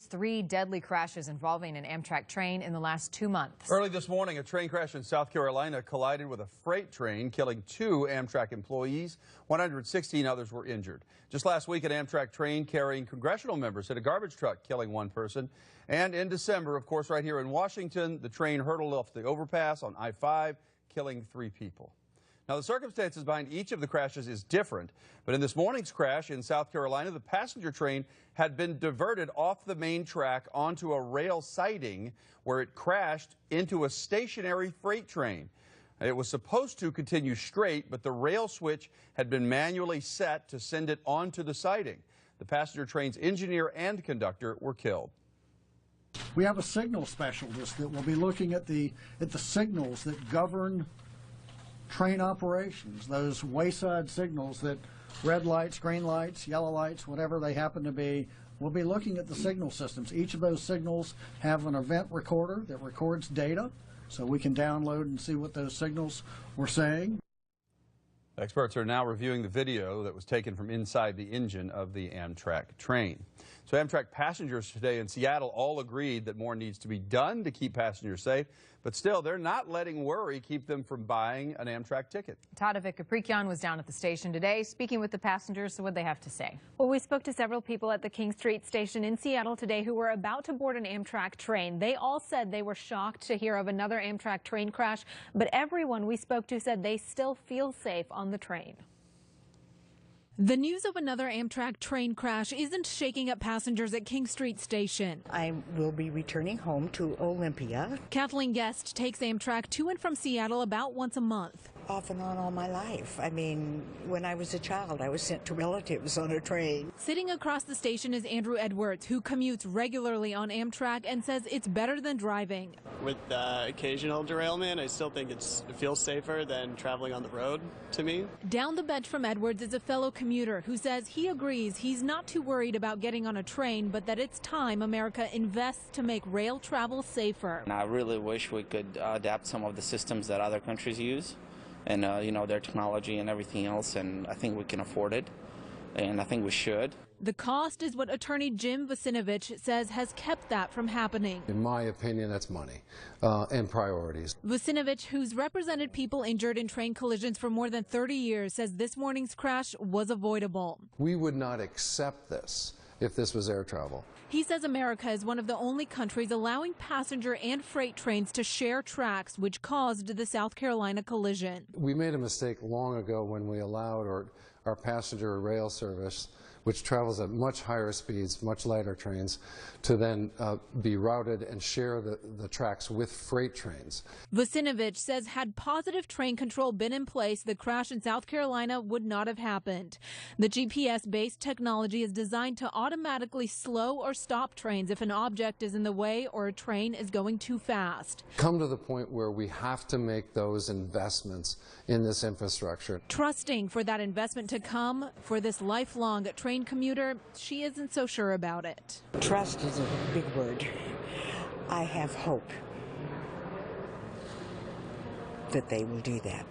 3 deadly crashes involving an Amtrak train in the last 2 months. Early this morning, a train crash in South Carolina collided with a freight train, killing 2 Amtrak employees. 116 others were injured. Just last week, an Amtrak train carrying congressional members hit a garbage truck, killing 1 person. And in December, of course, right here in Washington, the train hurtled off the overpass on I-5, killing 3 people. Now, the circumstances behind each of the crashes is different, but in this morning's crash in South Carolina, the passenger train had been diverted off the main track onto a rail siding where it crashed into a stationary freight train. It was supposed to continue straight, but the rail switch had been manually set to send it onto the siding. The passenger train's engineer and conductor were killed. We have a signal specialist that will be looking at the signals that govern train operations, those wayside signals that red lights, green lights, yellow lights, whatever they happen to be. We'll be looking at the signal systems. Each of those signals have an event recorder that records data, so we can download and see what those signals were saying. Experts are now reviewing the video that was taken from inside the engine of the Amtrak train. So Amtrak passengers today in Seattle all agreed that more needs to be done to keep passengers safe, but still they're not letting worry keep them from buying an Amtrak ticket. Tadevik Kaprikian was down at the station today speaking with the passengers. So what they have to say? Well, we spoke to several people at the King Street station in Seattle today who were about to board an Amtrak train. They all said they were shocked to hear of another Amtrak train crash, but everyone we spoke to said they still feel safe on the train. The news of another Amtrak train crash isn't shaking up passengers at King Street Station. I will be returning home to Olympia. Kathleen Guest takes Amtrak to and from Seattle about once a month. Off and on all my life. I mean, when I was a child, I was sent to relatives on a train. Sitting across the station is Andrew Edwards, who commutes regularly on Amtrak and says it's better than driving. With the occasional derailment, I still think it feels safer than traveling on the road to me. Down the bench from Edwards is a fellow commuter who says he agrees he's not too worried about getting on a train, but that it's time America invests to make rail travel safer. And I really wish we could adapt some of the systems that other countries use. And, you know, their technology and everything else, and I think we can afford it, and I think we should. The cost is what attorney Jim Vucinovich says has kept that from happening. In my opinion, that's money and priorities. Vucinovich, who's represented people injured in train collisions for more than 30 years, says this morning's crash was avoidable. We would not accept this if this was air travel. He says America is one of the only countries allowing passenger and freight trains to share tracks, which caused the South Carolina collision. We made a mistake long ago when we allowed our passenger rail service, which travels at much higher speeds, much lighter trains, to then be routed and share the tracks with freight trains. Vucinovich says had positive train control been in place, the crash in South Carolina would not have happened. The GPS-based technology is designed to automatically slow or stop trains if an object is in the way or a train is going too fast. Come to the point where we have to make those investments in this infrastructure. Trusting for that investment to come, for this lifelong train commuter, she isn't so sure about it. Trust is a big word. I have hope that they will do that.